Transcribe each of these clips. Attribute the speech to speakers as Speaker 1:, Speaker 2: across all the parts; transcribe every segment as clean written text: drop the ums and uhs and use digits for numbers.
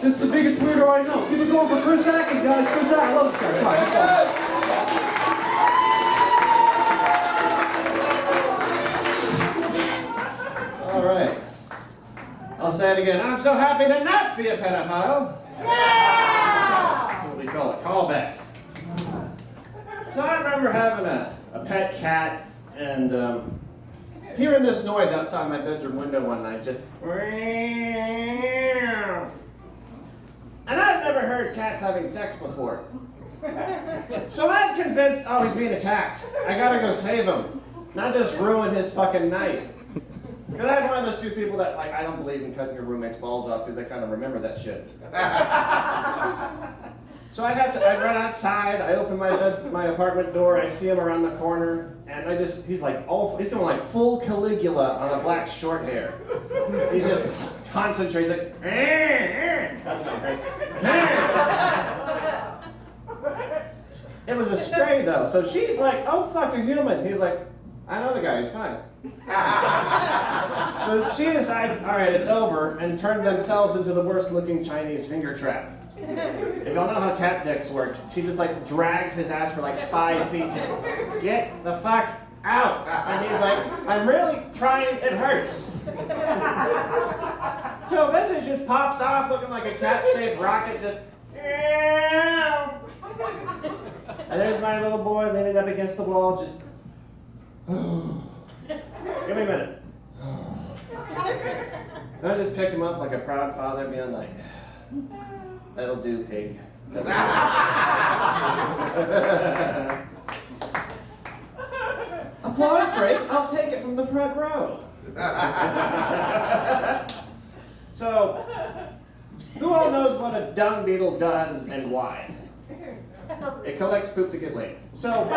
Speaker 1: This is the biggest weirdo I know. Keep it going for Chris Atkins, guys. Chris Atkins. I love this guy. Come on, come on.
Speaker 2: All right. I'll say it again. I'm so happy to not be a pedophile. Yeah! That's what we call a callback. So I remember having a pet cat and hearing this noise outside my bedroom window one night, just and I've never heard cats having sex before. So I'm convinced, oh, he's being attacked. I gotta go save him. Not just ruin his fucking night. Because I'm one of those few people that, like, I don't believe in cutting your roommate's balls off because they kind of remember that shit. So I run outside, I open my apartment door, I see him around the corner, and he's going like full Caligula on a black short hair. He's just concentrates like, how's it going, Chris? It was a stray though, so she's like, oh fuck, a human. He's like, I know the guy, he's fine. So she decides, all right, it's over, and turned themselves into the worst looking Chinese finger trap. If y'all know how cat dicks work, she just like drags his ass for like 5 feet, just get the fuck out. And he's like, I'm really trying, it hurts. So eventually it just pops off looking like a cat-shaped rocket, just and there's my little boy leaning up against the wall, just give me a minute. Then I just pick him up like a proud father, being like, that'll do, pig. Applause break, I'll take it from the front row. So, who all knows what a dung beetle does and why? It collects poop to get laid. So, like,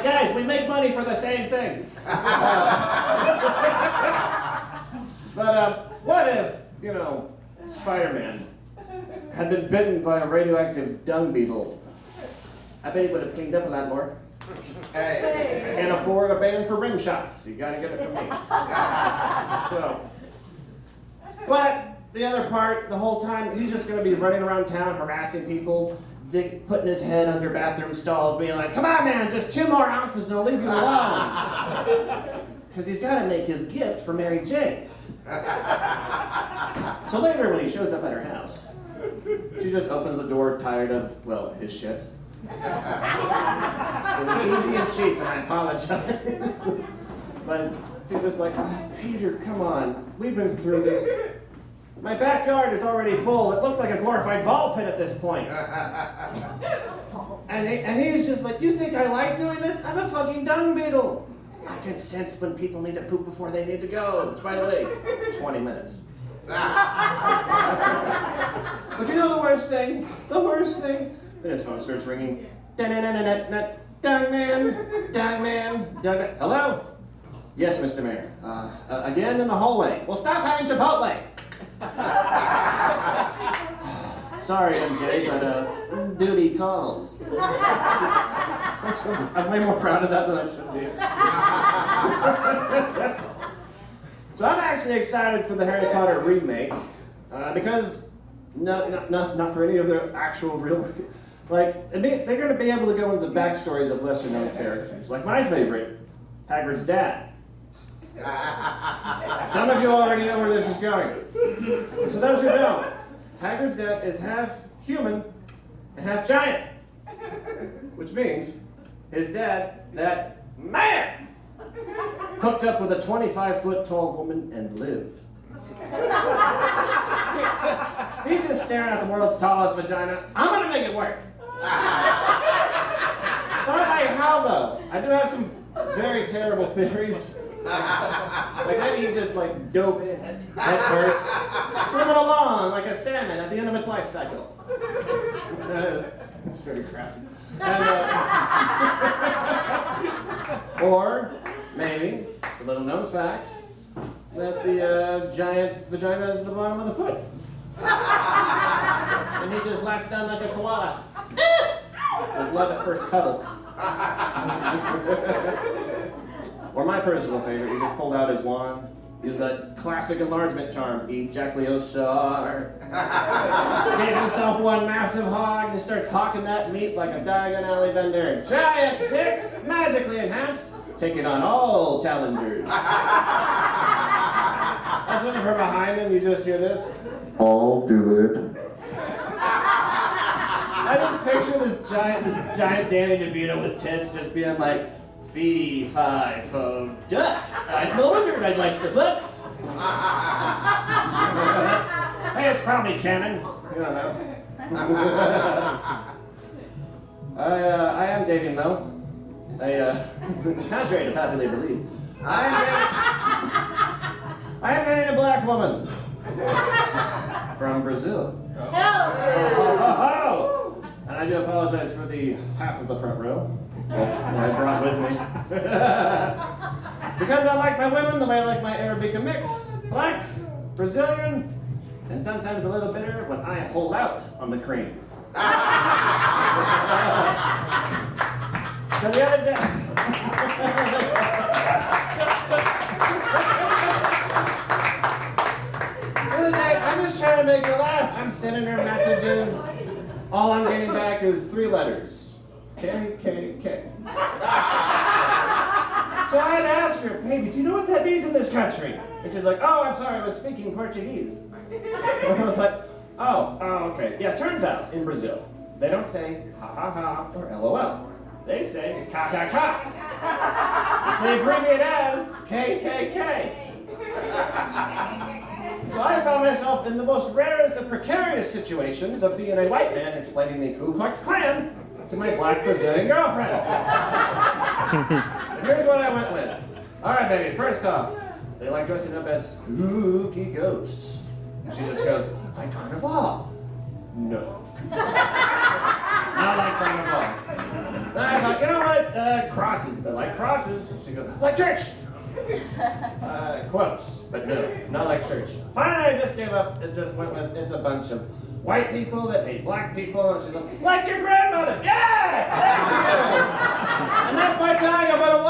Speaker 2: guys, we make money for the same thing. But what if, you know, Spider-Man had been bitten by a radioactive dung beetle? I bet he would have cleaned up a lot more. Hey. I can't afford a ban for rim shots. You gotta get it from me. So, but the other part, the whole time, he's just gonna be running around town harassing people, putting his head under bathroom stalls, being like, come on man, just 2 more ounces and I'll leave you alone. Because he's gotta make his gift for Mary Jane. So later when he shows up at her house, she just opens the door tired of, well, his shit. It was easy and cheap and I apologize. But she's just like, oh, Peter, come on, we've been through this. My backyard is already full. It looks like a glorified ball pit at this point. And he's just like, you think I like doing this? I'm a fucking dung beetle. I can sense when people need to poop before they need to go. Which, by the way, 20 minutes. But you know the worst thing? The worst thing? Then his phone starts ringing. Dung man, dung man, dung man. Hello? Yes, Mr. Mayor. Again in the hallway. Well, stop having Chipotle. Sorry, MJ, but duty calls. I'm way more proud of that than I should be. So I'm actually excited for the Harry Potter remake because not for any of their actual real, like they're going to be able to go into the backstories of lesser known characters. Like my favorite, Hagrid's dad. Some of you already know where this is going. For those who don't, Hagrid's dad is half human and half giant. Which means his dad, that man, hooked up with a 25-foot tall woman and lived. He's just staring at the world's tallest vagina. I'm gonna make it work. But I don't know how though. I do have some very terrible theories. Like maybe he just like dove in head first, swimming along like a salmon at the end of its life cycle. It's very crafty. And, or maybe it's a little known fact that the giant vagina is at the bottom of the foot, and he just latched down like a koala. Just love at first cuddle. Or my personal favorite, he just pulled out his wand, Use that classic enlargement charm, ejaculosaur. Gave himself one massive hog and starts hawking that meat like a Diagon Alley vendor. Giant dick, magically enhanced, taking on all challengers. That's when from behind him you just hear this. I'll do it. I just picture this giant Danny DeVito with tits just being like, fee, fi, fo, duck. I smell a wizard I'd like to fuck. Hey, it's probably canon. You don't know. I am dating though. Contrary to popular belief, I am dating a black woman from Brazil. Oh. And I do apologize for the half of the front row that I brought with me. Because I like my women the way I like my Arabica mix. Black, Brazilian, and sometimes a little bitter when I hold out on the cream. So the other day... I'm just trying to make her laugh. I'm sending her messages. All I'm getting back is 3 letters. KKK. So I had to ask her, baby, do you know what that means in this country? And she's like, oh, I'm sorry, I was speaking Portuguese. And I was like, oh, okay. Yeah, turns out in Brazil, they don't say ha ha ha or LOL. They say ka ka ka, which they abbreviate as KKK. So I found myself in the most rarest of precarious situations of being a white man explaining the Ku Klux Klan to my black Brazilian girlfriend. Here's what I went with. All right, baby, first off, they like dressing up as spooky ghosts. And she just goes, like Carnival? No. Not like Carnival. Then I thought, you know what? Crosses. They like crosses. She goes, like church! Close, but no, not like church. Finally, I just gave up. It just went with, it's a bunch of white people that hate black people, and she's like your grandmother! Yes! Thank you! And that's my tag about a